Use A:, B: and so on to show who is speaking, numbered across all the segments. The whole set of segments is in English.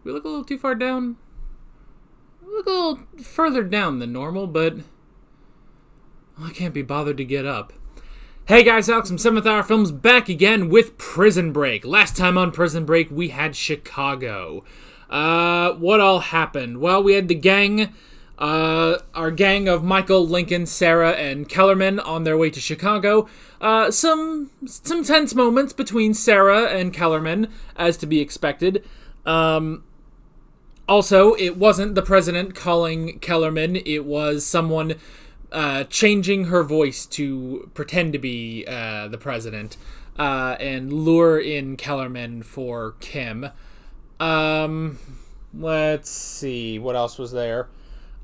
A: we look a little too far down? We look a little further down than normal, but I can't be bothered to get up. Hey guys, Alex from 7th Hour Films back again with Prison Break. Last time on Prison Break, we had Chicago. What all happened? Well, we had the gang, our gang of Michael, Lincoln, Sarah, and Kellerman on their way to Chicago. Some tense moments between Sarah and Kellerman, as to be expected. Also, it wasn't the president calling Kellerman, it was someone changing her voice to pretend to be the president and lure in Kellerman for Kim. Let's see, what else was there?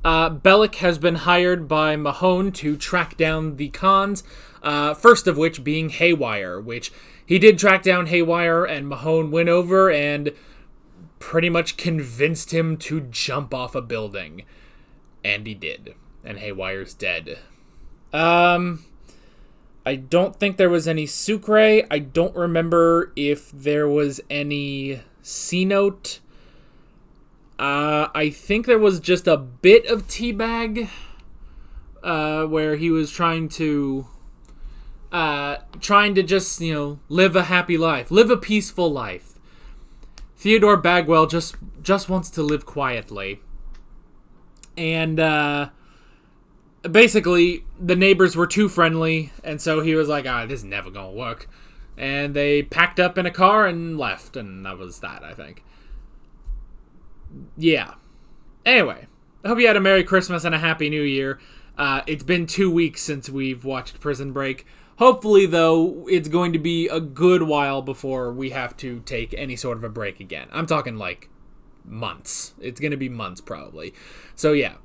A: Bellick has been hired by Mahone to track down the cons, first of which being Haywire, which he did track down Haywire, and Mahone went over and pretty much convinced him to jump off a building. And he did. And Haywire's dead. I don't think there was any Sucre. I don't remember if there was any C-Note. I think there was just a bit of Teabag, where he was trying to just, live a happy life. Live a peaceful life. Theodore Bagwell just wants to live quietly. And, basically, the neighbors were too friendly, and so he was like, this is never gonna work. And they packed up in a car and left, and that was that, I think. Yeah. Anyway, I hope you had a Merry Christmas and a Happy New Year. It's been 2 weeks since we've watched Prison Break. Hopefully, though, it's going to be a good while before we have to take any sort of a break again. I'm talking, months. It's gonna be months, probably. So, yeah.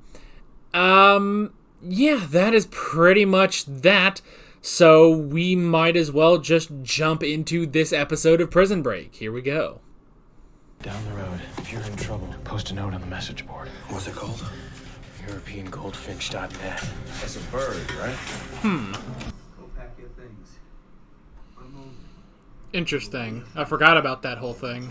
A: Yeah, that is pretty much that. So we might as well just jump into this episode of Prison Break. Here we go.
B: Down the road, if you're in trouble, post a note on the message board.
C: What's it called?
B: EuropeanGoldfinch.net.
C: That's a bird, right?
D: Go pack your things. I'm moving.
A: Interesting. I forgot about that whole thing.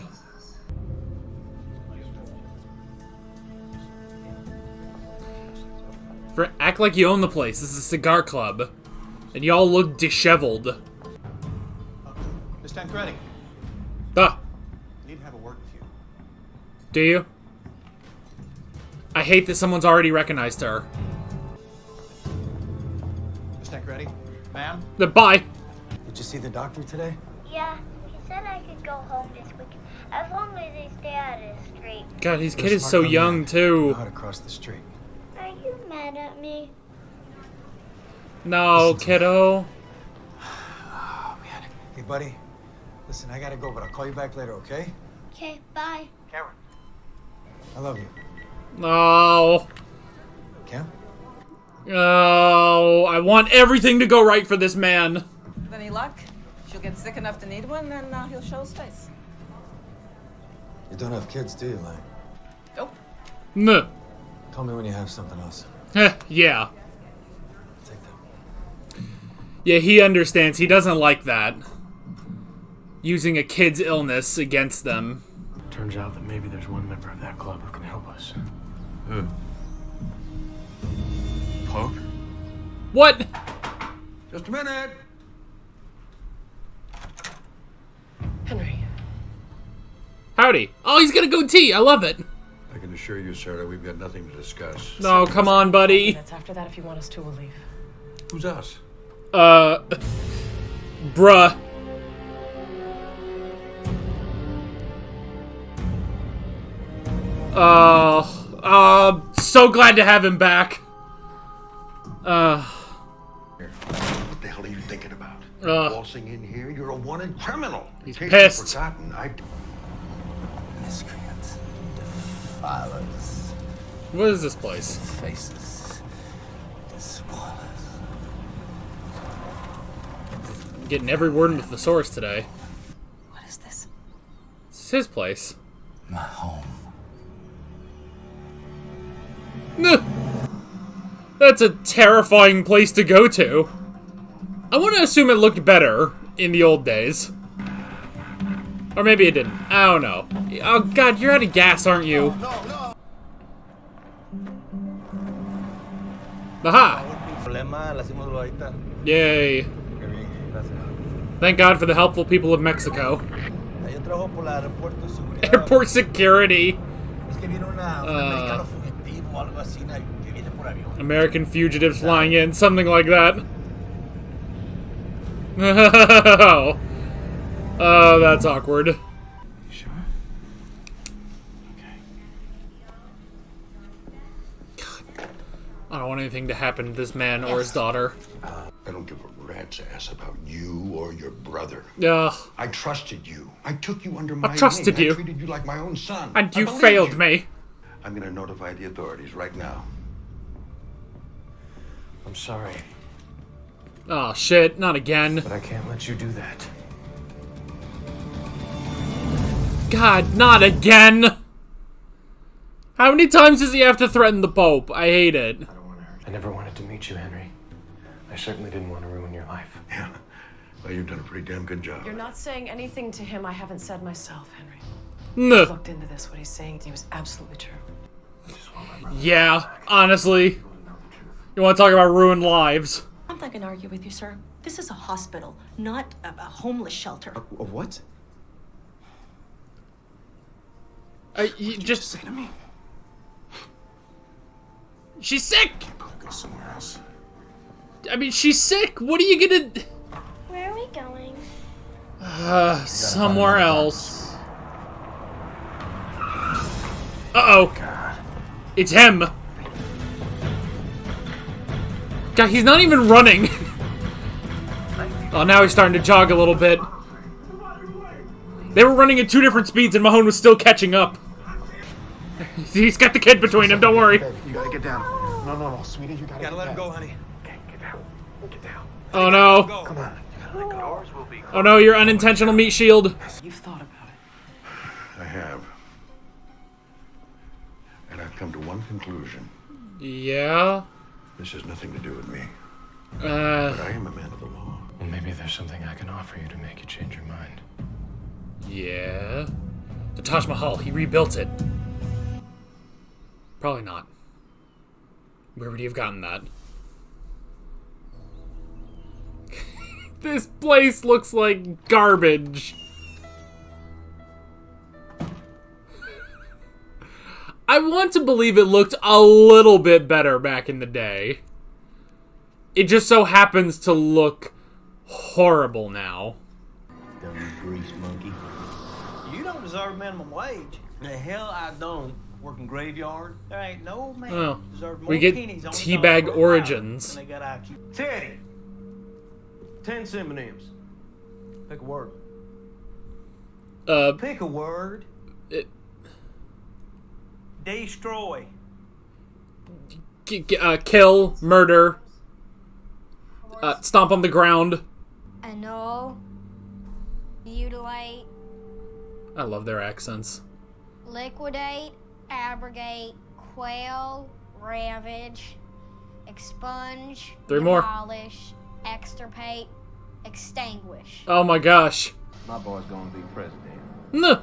A: Act like you own the place. This is a cigar club. And y'all look disheveled.
D: Miss Tancredi,
A: Ah,
D: I need to have a word with you.
A: do you? I hate that someone's already recognized her.
D: Miss Tancredi, ma'am?
A: Bye.
C: Did you see the doctor today?
E: Yeah, he said I could go home this week as long as they stay out of the street.
A: God, his kid is so young, too.
C: How to cross the street.
E: Are you mad at me?
A: No, kiddo.
C: Oh, man. Hey, buddy. Listen, I gotta go, but I'll call you back later, okay?
E: Okay, bye.
C: Cameron. I love you.
A: No.
C: Cam?
A: Oh, I want everything to go right for this man.
F: With any luck, she'll get sick enough to need one, and he'll show his face.
C: You don't have kids, do you, Lang?
F: Nope.
A: Nuh.
C: Call me when you have something else.
A: Yeah.
C: Take that.
A: Yeah, he understands. He doesn't like that. Using a kid's illness against them.
B: Turns out that maybe there's one member of that club who can help us.
C: Who? Pope?
A: What?
C: Just a minute.
F: Henry.
A: Howdy. Oh, he's got a goatee. I love it.
G: I can assure you, Sarah, we've got nothing to discuss.
A: No, come on, buddy.
F: Minutes after that, if you want us to, we'll leave.
G: Who's us?
A: Bruh. So glad to have him back.
G: What the hell are you thinking about? Waltzing in here? You're a wanted criminal.
A: He's
G: In case
A: pissed.
G: you've forgotten,
C: Miscreants. Defilers.
A: What is this place?
C: Faces. Despoilers.
A: Getting every word in the thesaurus today.
F: What is this?
A: It's his place.
C: My home.
A: Nuh. That's a terrifying place to go to. I want to assume it looked better in the old days. Or maybe it didn't. I don't know. Oh god, you're out of gas, aren't you? Aha! Yay. Thank God for the helpful people of Mexico. Airport security. American fugitives flying in, something like that. Oh, that's awkward.
B: You sure? Okay.
A: I don't want anything to happen to this man or his daughter.
G: I don't give a rat's ass about you or your brother.
A: Ugh.
G: I trusted you. I took you under my wing.
A: trusted you.
G: I treated you like my own son.
A: And
G: I
A: you
G: believed
A: failed
G: you.
A: me.
G: I'm gonna notify the authorities right now.
B: I'm sorry,
A: Oh shit, not again.
B: but I can't let you do that.
A: God, not again! How many times does he have to threaten the Pope? I hate it.
B: I don't want to hurt you. I never wanted to meet you, Henry. I certainly didn't want to ruin your life.
G: Yeah. Well, you've done a pretty damn good job.
H: You're not saying anything to him I haven't said myself, Henry.
A: Nuh.
H: Looked into this. What he's saying to you is absolutely true.
B: I just want my brother
A: Yeah, honestly.
B: to know the truth.
A: You want to talk about ruined lives?
I: I'm not gonna argue with you, sir. This is a hospital, not a homeless shelter.
B: A what?
A: You just...
B: Say to me.
A: She's sick!
B: I'll go somewhere else.
A: I mean, she's sick! What are you gonna...
E: Where are we going?
A: Somewhere else. Uh-oh.
B: God.
A: It's him. God, he's not even running. Oh, now he's starting to jog a little bit. They were running at 2 different speeds and Mahone was still catching up. He's got the kid between him, don't worry.
B: You gotta get down. No, sweetie, you
C: Gotta let him go, honey.
B: Okay, get down. Get down.
A: Oh no.
C: Go.
B: Come on.
A: Oh no, your unintentional meat shield.
H: You've thought about it.
G: I have. And I've come to one conclusion.
A: Yeah.
G: This has nothing to do with me.
A: Uh,
G: But I am a man of the law.
B: Well, maybe there's something I can offer you to make you change your mind.
A: yeah. The Taj Mahal, he rebuilt it. Probably not. Where would he have gotten that? This place looks like garbage. I want to believe it looked a little bit better back in the day. It just so happens to look horrible now.
J: Dumb grease monkey. You don't deserve minimum wage. The hell I don't. Working graveyard. There ain't no man
A: Oh,
J: deserves more
A: we get
J: pennies on the
A: Teabag
J: dollar per
A: Origins.
J: hour than they got IQ. Teddy. 10 synonyms. Pick a word. Pick a word. Destroy.
A: Kill, murder, stomp on the ground.
E: Annul. Mutilate.
A: I love their accents.
E: Liquidate. Abrogate. Quail. Ravage. Expunge.
A: 3 more.
E: Demolish. Extirpate. Extinguish.
A: Oh my gosh.
J: My boy's gonna be president.
A: Nuh.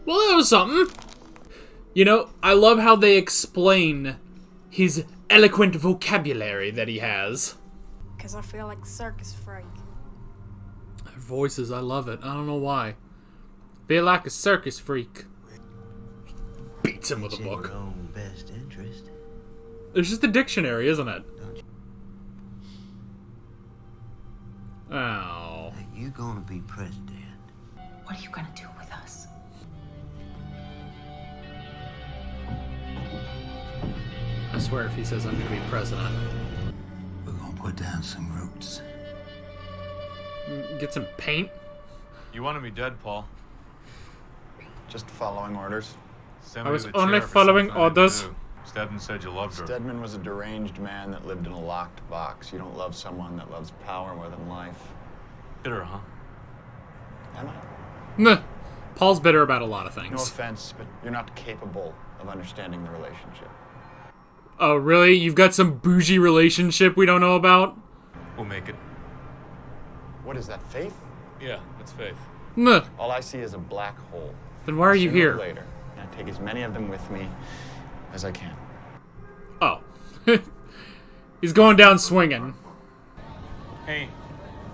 A: Well, that was something. You know, I love how they explain his eloquent vocabulary that he has.
E: Because I feel like a circus freak.
A: Voices, I love it. I don't know why. Feel like a circus freak. Beats him with a book.
J: Your own best interest.
A: It's just a dictionary, isn't it? Oh.
J: You gonna be president.
I: What are you gonna do with us?
A: I swear if he says I'm gonna be president.
J: We're gonna put down some roots.
A: Get some paint?
K: You wanted me dead, Paul.
L: Just following orders.
K: Send
A: I
K: me
A: was
K: to the
A: only
K: chair for
A: following
K: something I didn't
A: orders.
K: do. Stedman said you loved her.
L: Stedman was a deranged man that lived in a locked box. You don't love someone that loves power more than life.
K: Bitter, huh?
L: Am I?
A: Nah. Paul's bitter about a lot of
L: No
A: things.
L: offense, but you're not capable of understanding the relationship.
A: Oh, really? You've got some bougie relationship we don't know about?
K: We'll make it.
L: What is that, faith?
K: Yeah, it's Faith.
A: Meh.
L: All I see is a black hole.
A: Then why are you
L: Sooner or
A: here?
L: Later, I take as many of them with me as I can.
A: Oh. He's going down swinging.
M: Hey,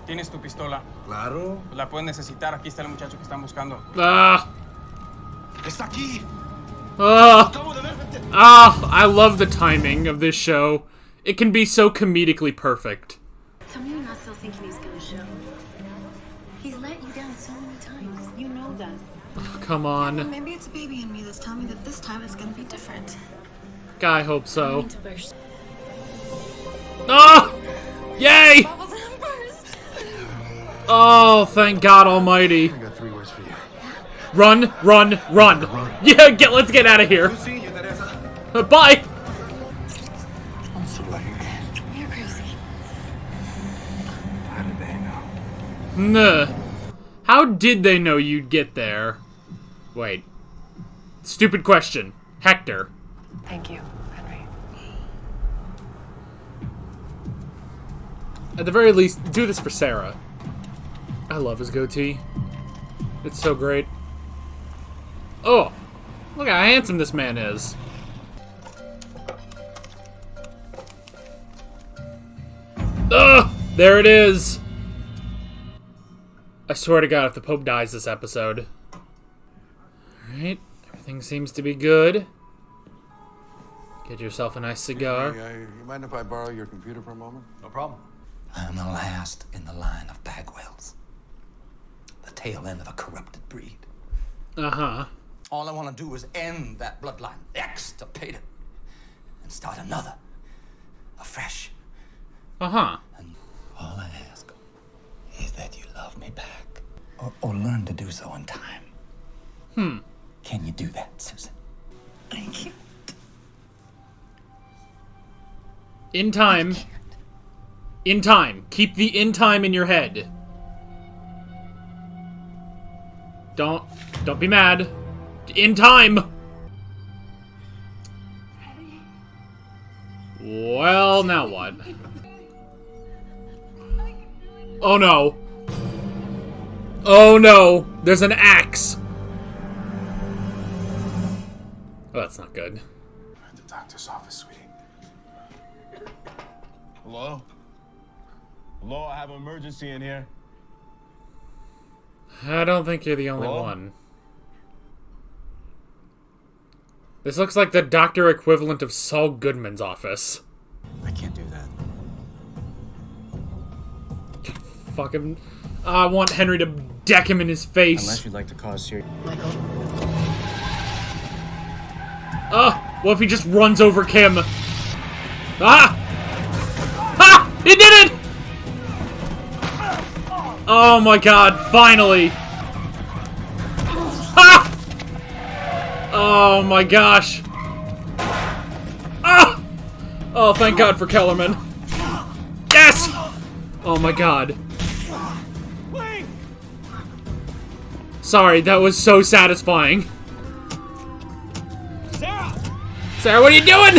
M: ¿tienes tu pistola?
G: Claro.
M: La puedes necesitar. Aquí está el muchacho que están buscando.
A: Ah.
G: Está aquí.
A: I love the timing of this show. It can be so comedically perfect.
I: Tell me you're not still thinking he's gonna show. He's let you down so many times. You know that.
A: Oh, come on.
I: Maybe it's a baby in me that's telling me that this time it's gonna be different.
A: I hope so. Oh! Yay! Oh, thank God Almighty.
B: I got 3 words for you.
A: Run, run, run. Yeah, let's get out of here. Bye.
I: You're crazy.
B: How did they know?
A: Nah. How did they know you'd get there? Wait. Stupid question. Hector.
H: Thank you, Henry.
A: At the very least, do this for Sarah. I love his goatee. It's so great. Oh! Look how handsome this man is. Ugh! There it is! I swear to God, if the Pope dies this episode. Alright, everything seems to be good. Get yourself a nice cigar.
G: You mind if I borrow your computer for a moment?
J: No problem.
C: I'm the last in the line of Bagwells. The tail end of a corrupted breed.
A: Uh-huh.
C: All I want to do is end that bloodline, extirpate it, and start another, afresh.
A: Uh-huh.
C: And all I ask is that you love me back, or learn to do so in time. Can you do that, Susan?
I: I can't.
A: In time. In time. Keep the in time in your head. Don't be mad. In time. Well, now what? Oh no. Oh no. There's an axe. Oh, that's not good.
B: At the doctor's office, sweetie.
J: Hello? Hello, I have an emergency in here.
A: I don't think you're the only one. This looks like the doctor equivalent of Saul Goodman's office.
C: I can't do that.
A: Fuck him. I want Henry to deck him in his face.
J: Unless you'd like to cause serious...
A: What if he just runs over Kim? Ah! Ah! He did it! Oh my God, finally! Ah! Oh my gosh. Ah! Oh, thank God for Kellerman. Yes! Oh my God. Sorry, that was so satisfying. Sarah, what are you doing?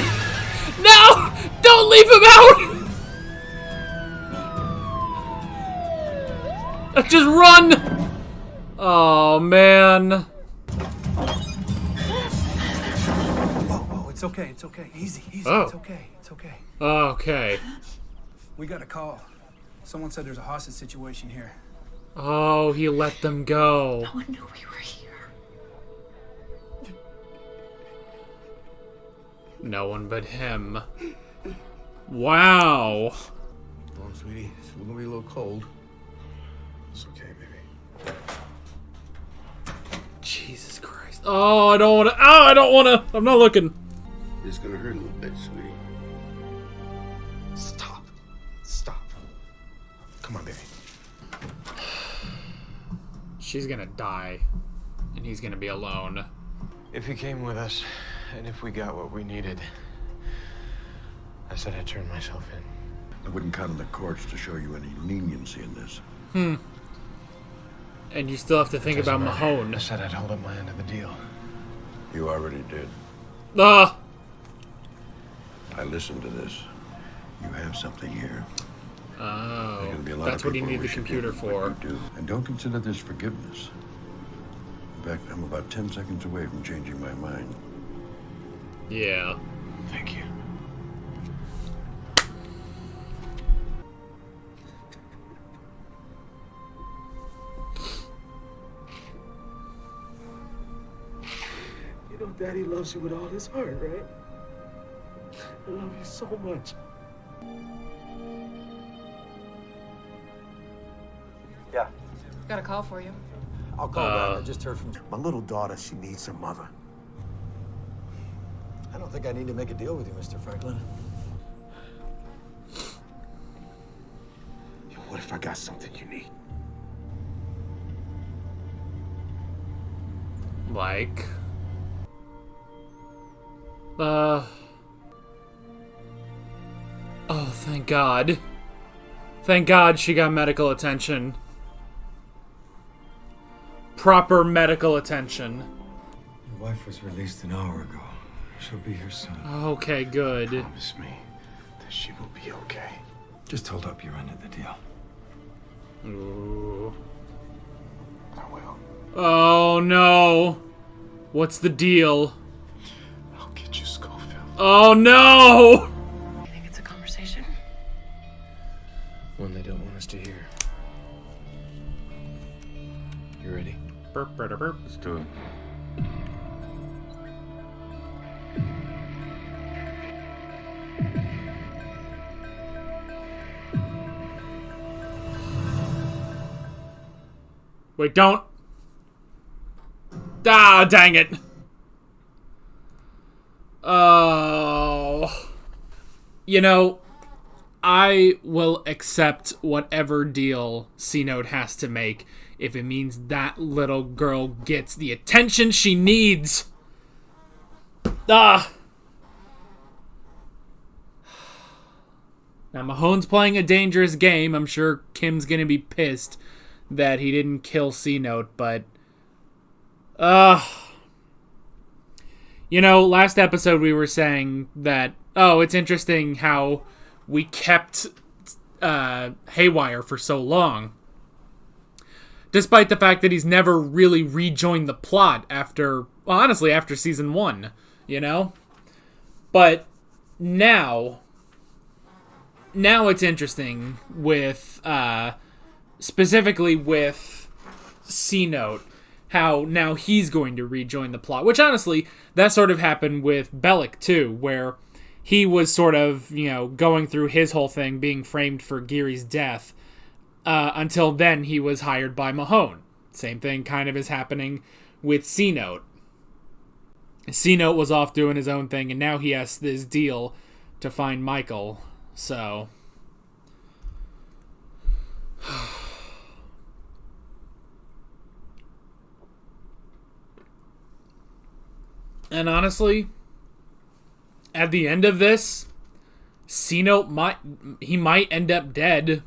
A: No! Don't leave him out! Just run! Oh, man.
D: Whoa, it's okay, it's okay. Easy,
A: Oh.
D: it's okay, it's okay.
A: Okay.
D: We got a call. Someone said there's a hostage situation here.
A: Oh, he let them go.
I: No one knew we were here.
A: No one but him. Wow.
G: Oh, sweetie, we're gonna be a little cold.
B: It's okay, baby.
A: Jesus Christ. Oh, I don't want to. Oh, I don't want to. I'm not looking.
G: It's gonna hurt a little bit, sweetie.
B: Stop. Stop. Come on, baby.
A: She's gonna die. And he's gonna be alone.
B: If you came with us, and if we got what we needed, I said I'd turn myself in.
G: I wouldn't count on the courts to show you any leniency in this.
A: And you still have to think about Mahone.
B: I said I'd hold up my end of the deal.
G: You already did.
A: Ah!
G: I listened to this. You have something here.
A: Oh,
G: There'll be a lot
A: that's
G: of
A: what he
G: people
A: needed
G: who
A: the
G: should
A: computer
G: get what
A: for.
G: you do. And don't consider this forgiveness. In fact, I'm about 10 seconds away from changing my mind.
A: Yeah.
B: Thank you.
N: You know Daddy loves you with all his heart, right? I love you so much.
H: Yeah. Got a call for you.
N: I'll call back. I just heard from my little daughter. She needs her mother. I don't think I need to make a deal with you, Mr. Franklin. Yo, what if I got something you need?
A: Like... Oh, thank God. Thank God she got medical attention. Proper medical attention.
B: Your wife was released an hour ago. She'll be here soon.
A: Okay, good.
B: Promise me that she will be okay. Just hold up your end of the deal.
A: Ooh.
B: I will.
A: Oh, no. What's the deal?
B: I'll get you Schofield.
A: Oh, no!
H: You think it's a conversation?
B: One they don't want us to hear. You ready?
A: Burp, burp, burp.
B: Let's do it.
A: Wait, don't. Ah, dang it. Oh. You know, I will accept whatever deal C-Note has to make if it means that little girl gets the attention she needs. Ah. Now, Mahone's playing a dangerous game. I'm sure Kim's gonna be pissed that he didn't kill C-Note, but... You know, last episode we were saying that, oh, it's interesting how we kept Haywire for so long. Despite the fact that he's never really rejoined the plot after, well, honestly, after season 1, you know? But now it's interesting with, specifically with C-Note, how now he's going to rejoin the plot. Which, honestly, that sort of happened with Bellic, too, where he was sort of, you know, going through his whole thing, being framed for Geary's death, until then he was hired by Mahone. Same thing kind of is happening with C-Note. C-Note was off doing his own thing, and now he has this deal to find Michael, so... And honestly, at the end of this, C-Note might end up dead.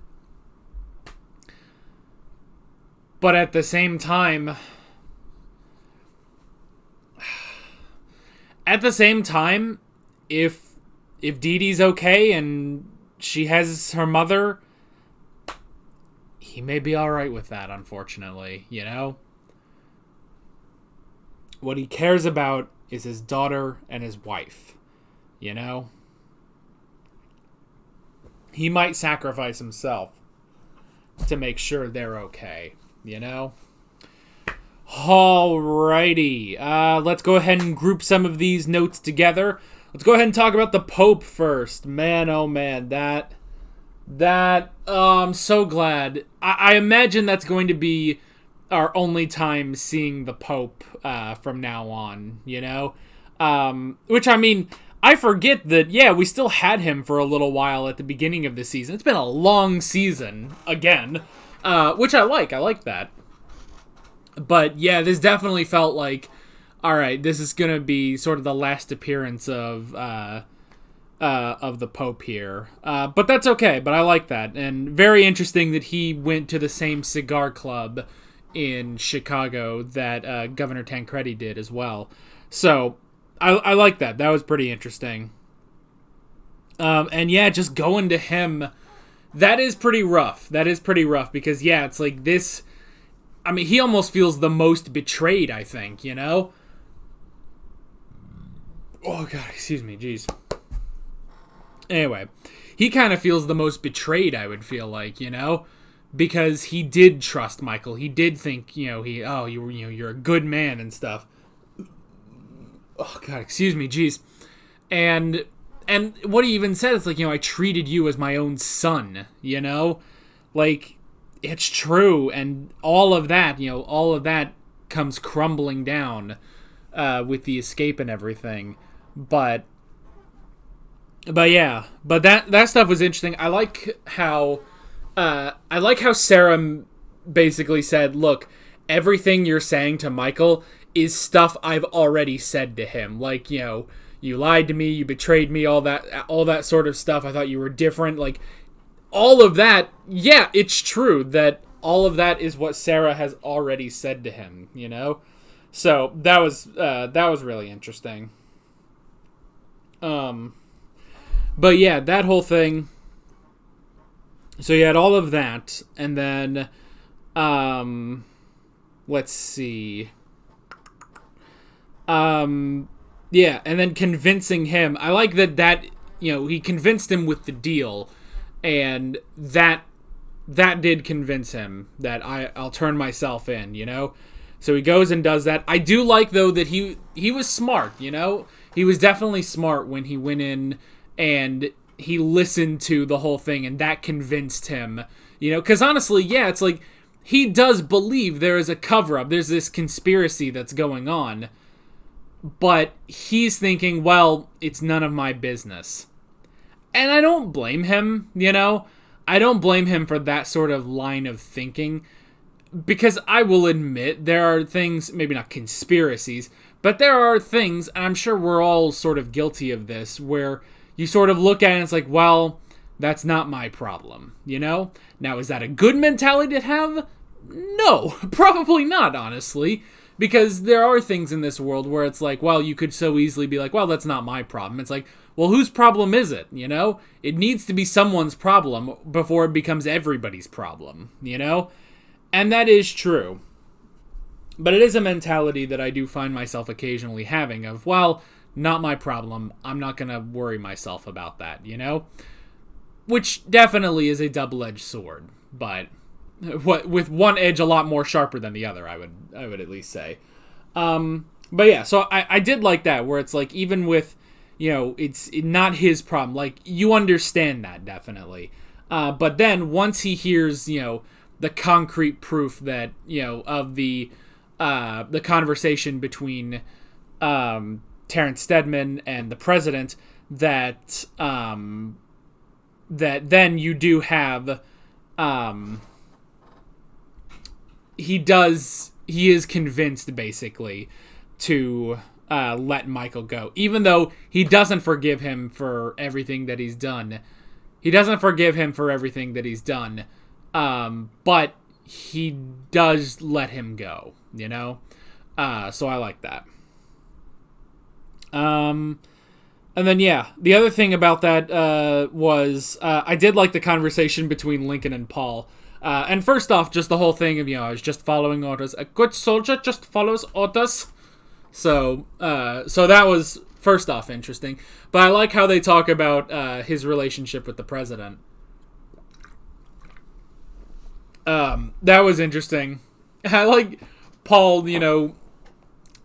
A: But at the same time, if Dee Dee's okay and she has her mother, he may be alright with that, unfortunately, you know? What he cares about is his daughter and his wife, you know? He might sacrifice himself to make sure they're okay, you know? Alrighty, let's go ahead and group some of these notes together. Let's go ahead and talk about the Pope first. Man, oh man, I'm so glad. I imagine that's going to be our only time seeing the Pope from now on, you know? Which, I mean, I forget that, yeah, we still had him for a little while at the beginning of the season. It's been a long season, again, which I like. I like that. But, yeah, this definitely felt like, alright, this is going to be sort of the last appearance of the Pope here. But that's okay, but I like that. And very interesting that he went to the same cigar club in Chicago that Governor Tancredi did as well. So, I like that. That was pretty interesting. And yeah, just going to him that is pretty rough. That is pretty rough because, yeah, it's like this... I mean, he almost feels the most betrayed, I think, you know? Oh, God, excuse me, jeez. Anyway, he kind of feels the most betrayed, I would feel like, you know? Because he did trust Michael. He did think, you know, you're a good man and stuff. Oh, God, excuse me, jeez. And what he even said is like, you know, I treated you as my own son, you know? Like, it's true. And all of that, you know, all of that comes crumbling down with the escape and everything. But yeah, but that stuff was interesting. I like how Sarah basically said, look, everything you're saying to Michael is stuff I've already said to him. Like, you know, you lied to me, you betrayed me, all that sort of stuff. I thought you were different. Like, all of that, yeah, it's true that all of that is what Sarah has already said to him, you know? So, that was really interesting. But yeah, that whole thing. So you had all of that, and then, let's see. Yeah, and then convincing him. I like that, you know, he convinced him with the deal, and that did convince him that I'll turn myself in, you know? So he goes and does that. I do like, though, that he was smart, you know? He was definitely smart when he went in and he listened to the whole thing, and that convinced him, you know? Because honestly, yeah, it's like, he does believe there is a cover-up. There's this conspiracy that's going on. But he's thinking, well, it's none of my business. And I don't blame him, you know? I don't blame him for that sort of line of thinking. Because I will admit, there are things, maybe not conspiracies, but there are things, and I'm sure we're all sort of guilty of this, where you sort of look at it and it's like, well, that's not my problem, you know? Now, is that a good mentality to have? No, probably not, honestly. Because there are things in this world where it's like, well, you could so easily be like, well, that's not my problem. It's like, well, whose problem is it, you know? It needs to be someone's problem before it becomes everybody's problem, you know? And that is true. But it is a mentality that I do find myself occasionally having of, well, not my problem. I'm not going to worry myself about that, you know? Which definitely is a double-edged sword, but with one edge a lot more sharper than the other, I would at least say. But yeah, so I did like that, where it's like, even with, you know, it's not his problem. Like, you understand that, definitely. But then, once he hears, you know, the concrete proof that, you know, of the conversation between Terrence Steadman and the president, that then you do have, he is convinced, basically, to let Michael go. Even though he doesn't forgive him for everything that he's done. But he does let him go, you know? So I like that. And then, yeah, the other thing about that was I did like the conversation between Lincoln and Paul. And first off, just the whole thing of, you know, I was just following orders. A good soldier just follows orders. So that was, first off, interesting. But I like how they talk about his relationship with the president. That was interesting. I like Paul, you know,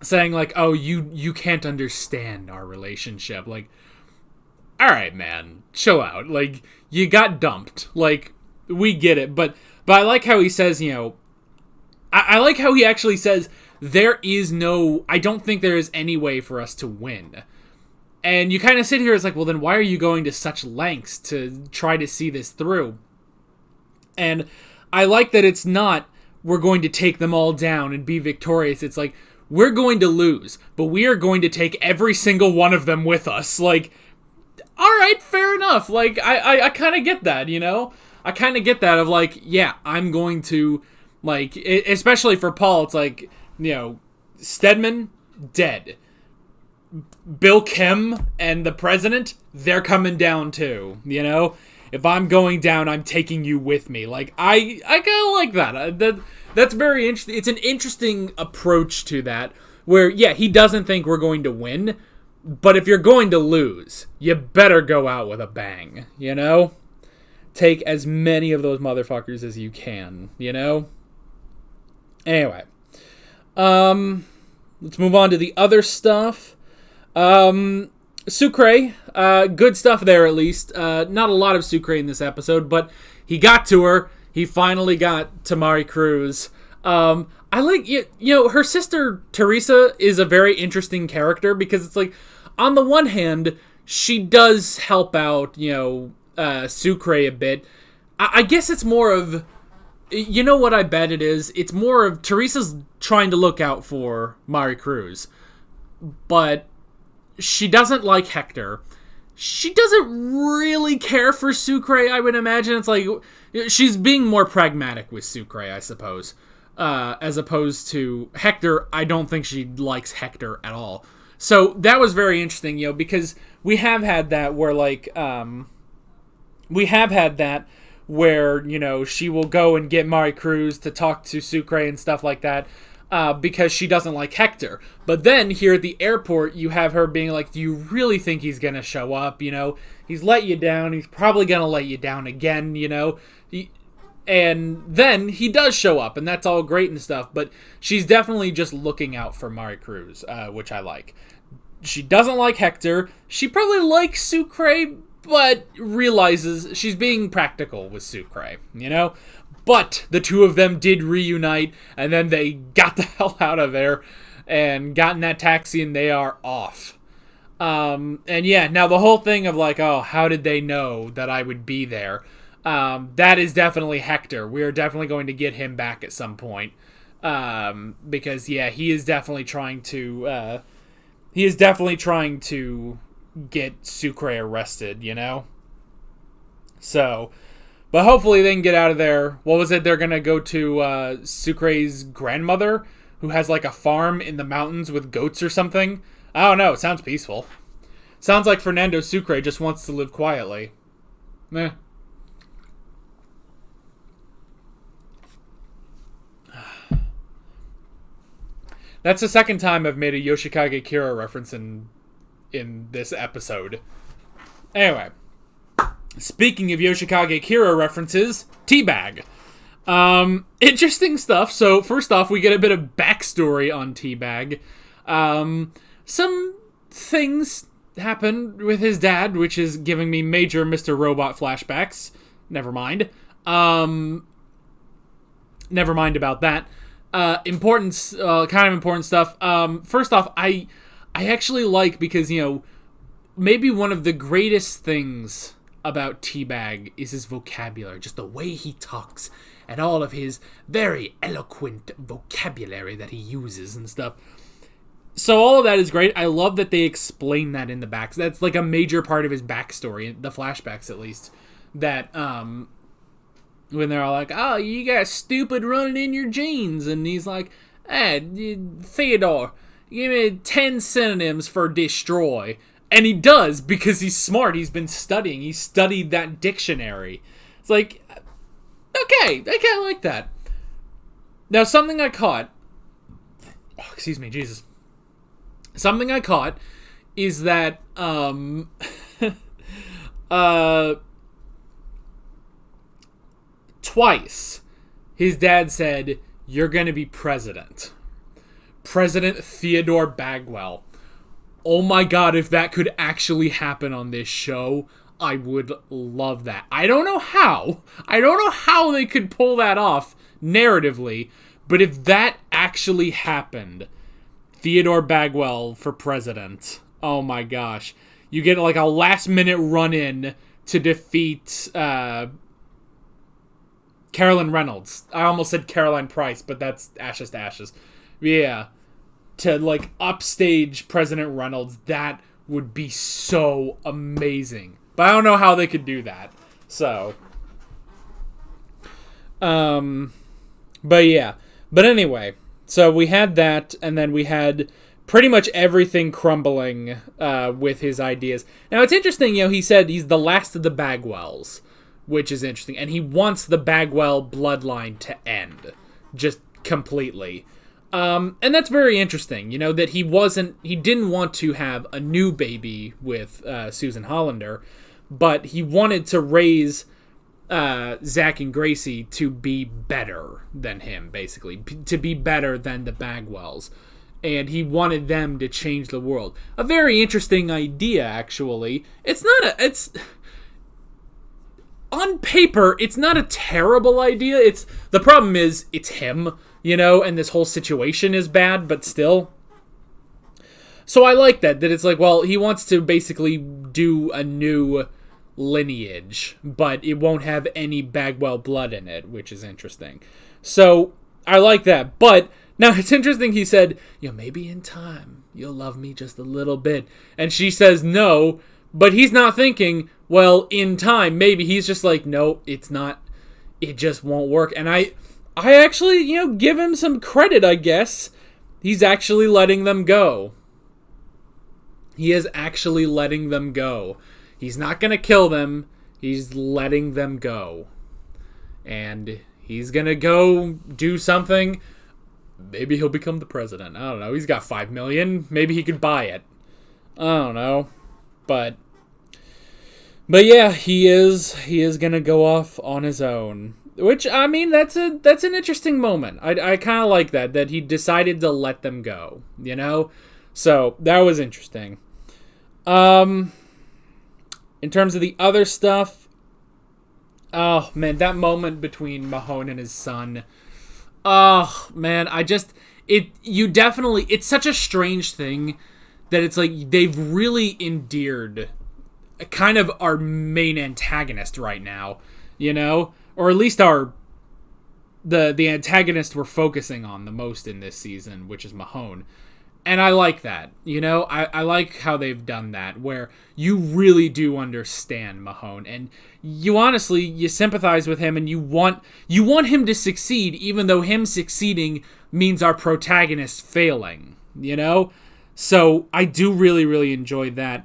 A: saying like, oh, you can't understand our relationship. Like, all right, man, chill out. Like, you got dumped. Like, we get it. But I like how he says, you know, I like how he actually says, I don't think there is any way for us to win. And you kind of sit here as like, well, then why are you going to such lengths to try to see this through? And I like that it's not, we're going to take them all down and be victorious. It's like, we're going to lose, but we are going to take every single one of them with us. Like, all right, fair enough. Like, I kind of get that, you know? I kind of get that of like, yeah, I'm going to, like, especially for Paul, it's like, you know, Steadman, dead. Bill Kim and the president, they're coming down too, you know? if I'm going down, I'm taking you with me. Like, I kind of like that. That's very interesting. It's an interesting approach to that, where, yeah, he doesn't think we're going to win, but if you're going to lose, you better go out with a bang, you know? Take as many of those motherfuckers as you can, you know? Anyway. Let's move on to the other stuff. Sucre, good stuff there at least. Not a lot of Sucre in this episode, but he got to her. He finally got to Mari Cruz. I like, you know, her sister Teresa is a very interesting character because it's like, on the one hand, she does help out, you know, Sucre a bit. I guess it's more of, you know what I bet it is? It's more of Teresa's trying to look out for Mari Cruz, but she doesn't like Hector. She doesn't really care for Sucre, I would imagine. It's like, she's being more pragmatic with Sucre, I suppose. As opposed to Hector, I don't think she likes Hector at all. So that was very interesting, you know, because we have had that where, like, where, you know, she will go and get Mari Cruz to talk to Sucre and stuff like that, because she doesn't like Hector. But then here at the airport, you have her being like, do you really think he's going to show up? You know, he's let you down. He's probably going to let you down again, you know. And then he does show up, and that's all great and stuff. But she's definitely just looking out for Mari Cruz, which I like. She doesn't like Hector. She probably likes Sucre, but realizes she's being practical with Sucre, you know? But the two of them did reunite, and then they got the hell out of there and got in that taxi, and they are off. And yeah, now the whole thing of like, oh, how did they know that I would be there? That is definitely Hector. We are definitely going to get him back at some point. Because, yeah, he is definitely trying to get Sucre arrested, you know? So, but hopefully they can get out of there. What was it? They're going to go to Sucre's grandmother, who has like a farm in the mountains with goats or something. I don't know. It sounds peaceful. Sounds like Fernando Sucre just wants to live quietly. Meh. That's the second time I've made a Yoshikage Kira reference in this episode. Anyway, speaking of Yoshikage Kira references, Teabag. Interesting stuff. So first off, we get a bit of backstory on Teabag. Some things happen with his dad, which is giving me major Mr. Robot flashbacks. Never mind. Never mind about that. Kind of important stuff. First off, I actually like, because, you know, maybe one of the greatest things about Teabag is his vocabulary, just the way he talks, and all of his very eloquent vocabulary that he uses and stuff. So all of that is great. I love that they explain that in the back. That's like a major part of his backstory, the flashbacks at least, that, when they're all like, oh, you got stupid running in your genes. And he's like, hey, Theodore, give me 10 synonyms for destroy. And he does, because he's smart. He's been studying. He studied that dictionary. It's like, okay, I kind of like that. Now, something I caught... Oh, excuse me, Jesus. Something I caught is that... twice, his dad said, you're going to be president. President Theodore Bagwell. Oh my god, if that could actually happen on this show, I would love that. I don't know how. I don't know how they could pull that off narratively, but if that actually happened, Theodore Bagwell for president, oh my gosh. You get like a last minute run-in to defeat... Carolyn Reynolds. I almost said Caroline Price, but that's Ashes to Ashes. Yeah. To, like, upstage President Reynolds, that would be so amazing. But I don't know how they could do that. So. But yeah. But anyway. So we had that, and then we had pretty much everything crumbling with his ideas. Now, it's interesting, you know, he said he's the last of the Bagwells. which is interesting. And he wants the Bagwell bloodline to end, just completely. And that's very interesting, you know, that he didn't want to have a new baby with Susan Hollander, but he wanted to raise Zach and Gracie to be better than him, basically, to be better than the Bagwells. And he wanted them to change the world. A very interesting idea, actually. On paper, it's not a terrible idea. The problem is, it's him, you know, and this whole situation is bad, but still. So I like that it's like, well, he wants to basically do a new lineage, but it won't have any Bagwell blood in it, which is interesting. So I like that, but now it's interesting he said, you know, maybe in time you'll love me just a little bit, and she says no, but he's not thinking, well, in time, maybe. He's just like, no, it's not, it just won't work. And I actually, you know, give him some credit, I guess. He's actually letting them go. He is actually letting them go. He's not going to kill them. He's letting them go. And he's going to go do something. Maybe he'll become the president. I don't know. He's got $5 million. Maybe he could buy it. I don't know. But yeah, he is going to go off on his own. Which, I mean, that's an interesting moment. I kind of like that he decided to let them go, you know? So, that was interesting. In terms of the other stuff, oh, man, that moment between Mahone and his son, oh, man, it's such a strange thing that it's like they've really endeared kind of our main antagonist right now, you know? Or at least the antagonist we're focusing on the most in this season, which is Mahone. And I like that, you know? I like how they've done that, where you really do understand Mahone, and you sympathize with him, and you want him to succeed, even though him succeeding means our protagonist failing, you know? So I do really, really enjoy that.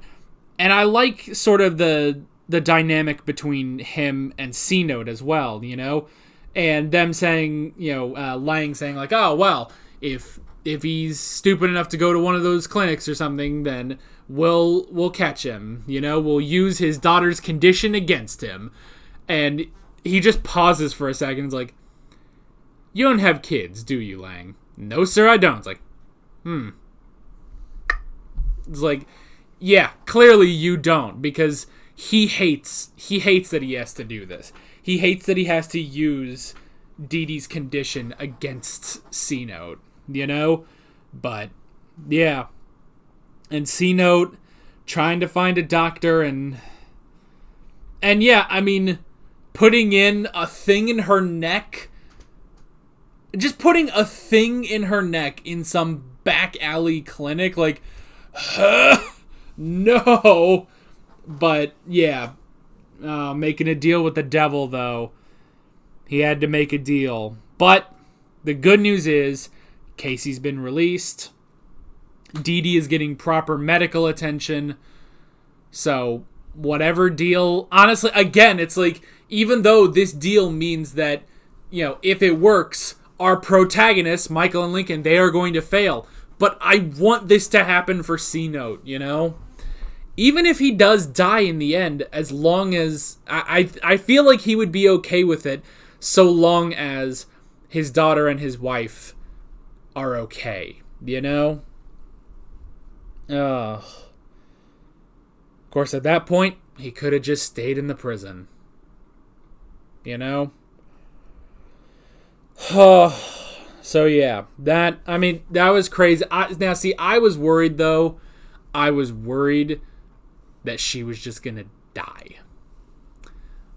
A: And I like sort of the dynamic between him and C-Note as well, you know? And them saying, you know, Lang saying like, oh, well, if he's stupid enough to go to one of those clinics or something, then we'll catch him, you know? We'll use his daughter's condition against him. And he just pauses for a second and is like, you don't have kids, do you, Lang? No, sir, I don't. It's like, It's like, yeah, clearly you don't, because he hates that he has to do this. He hates that he has to use Dee Dee's condition against C-Note, you know? But, yeah. And C-Note trying to find a doctor and yeah, I mean, putting in a thing in her neck. Just putting a thing in her neck in some back alley clinic, like, no. But, yeah. Making a deal with the devil, though. He had to make a deal. But the good news is Casey's been released. Dee Dee is getting proper medical attention. So, whatever deal... Honestly, again, it's like, even though this deal means that, you know, if it works, our protagonists, Michael and Lincoln, they are going to fail. But I want this to happen for C-Note, you know? Even if he does die in the end, as long as... I feel like he would be okay with it, so long as his daughter and his wife are okay, you know? Of course, at that point, he could have just stayed in the prison. You know? So, yeah. That was crazy. I was worried, though. I was worried that she was just gonna die.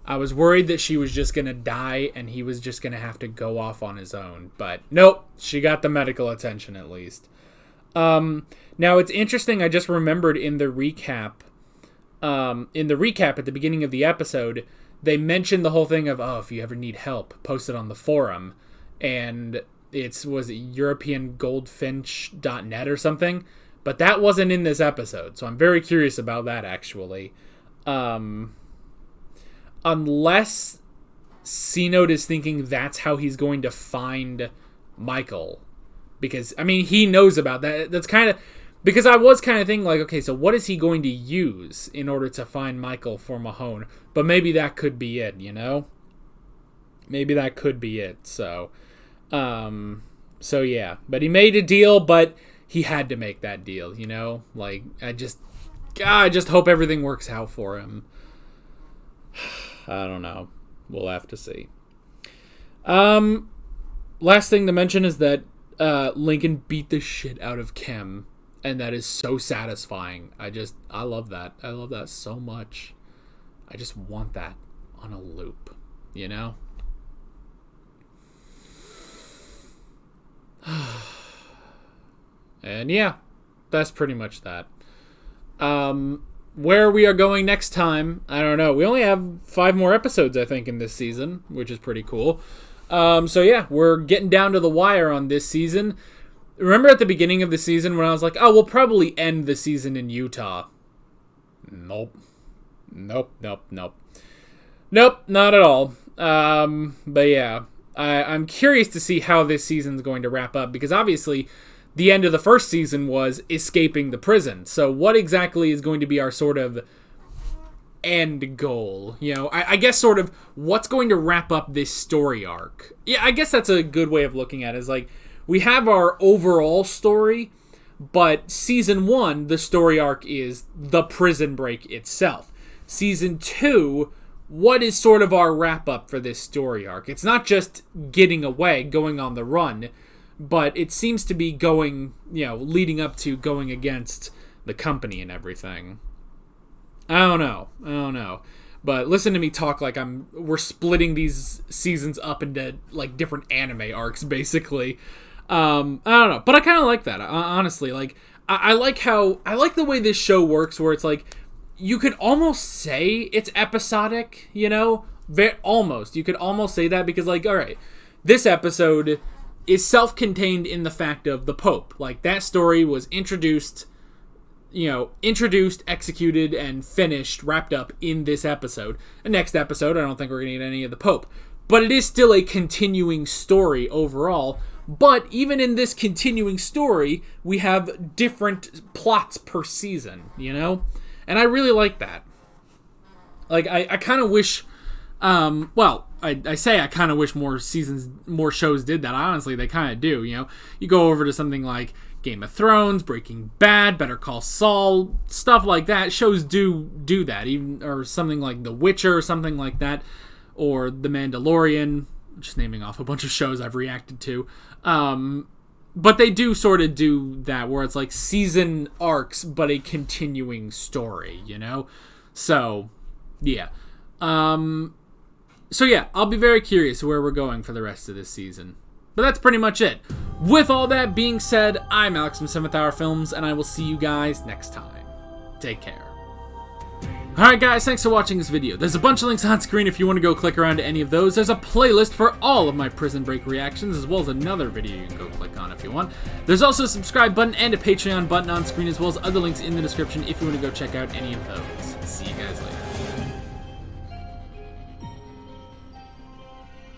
A: I was worried that she was just gonna die and he was just gonna have to go off on his own. But nope, she got the medical attention at least. Now it's interesting, I just remembered in the recap at the beginning of the episode, they mentioned the whole thing of, oh, if you ever need help, post it on the forum. And was it EuropeanGoldfinch.net or something? But that wasn't in this episode, so I'm very curious about that, actually. unless C-Note is thinking that's how he's going to find Michael. Because, I mean, he knows about that. That's kind of... Because I was kind of thinking, like, okay, so what is he going to use in order to find Michael for Mahone? But maybe that could be it, you know? Maybe that could be it, so... So, yeah. But he made a deal, but he had to make that deal, you know? Like, I just hope everything works out for him. I don't know. We'll have to see. Last thing to mention is that Lincoln beat the shit out of Kim, and that is so satisfying. I love that. I love that so much. I just want that on a loop, you know? And yeah, that's pretty much that. Where we are going next time, I don't know. We only have 5 more episodes, I think, in this season, which is pretty cool. So yeah, we're getting down to the wire on this season. Remember at the beginning of the season when I was like, oh, we'll probably end the season in Utah. Nope, not at all. But yeah, I'm curious to see how this season's going to wrap up, because obviously the end of the first season was escaping the prison. So what exactly is going to be our sort of end goal? You know, I guess sort of what's going to wrap up this story arc. Yeah, I guess that's a good way of looking at it. Is like, we have our overall story, but season 1, the story arc is the prison break itself. Season 2, what is sort of our wrap up for this story arc? It's not just getting away, going on the run, but it seems to be going, you know, leading up to going against the company and everything. I don't know. But listen to me talk like we're splitting these seasons up into like different anime arcs, basically. I don't know, but I kind of like that. Honestly, like I like the way this show works, where it's like you could almost say it's episodic, you know, you could almost say that, because like, all right, this episode is self-contained in the fact of the Pope. Like, that story was introduced, executed, and finished, wrapped up in this episode. The next episode, I don't think we're going to get any of the Pope. But it is still a continuing story overall. But even in this continuing story, we have different plots per season, you know? And I really like that. Like, I kind of wish... I say I kind of wish more shows did that. Honestly, they kind of do, you know? You go over to something like Game of Thrones, Breaking Bad, Better Call Saul, stuff like that. Shows do that, even, or something like The Witcher, or something like that, or The Mandalorian. Just naming off a bunch of shows I've reacted to. But they do sort of do that, where it's like season arcs, but a continuing story, you know? So, yeah. So yeah, I'll be very curious where we're going for the rest of this season. But that's pretty much it. With all that being said, I'm Alex from 7th Hour Films, and I will see you guys next time. Take care. Alright guys, thanks for watching this video. There's a bunch of links on screen if you want to go click around to any of those. There's a playlist for all of my Prison Break reactions, as well as another video you can go click on if you want. There's also a subscribe button and a Patreon button on screen, as well as other links in the description if you want to go check out any of those. See you guys later.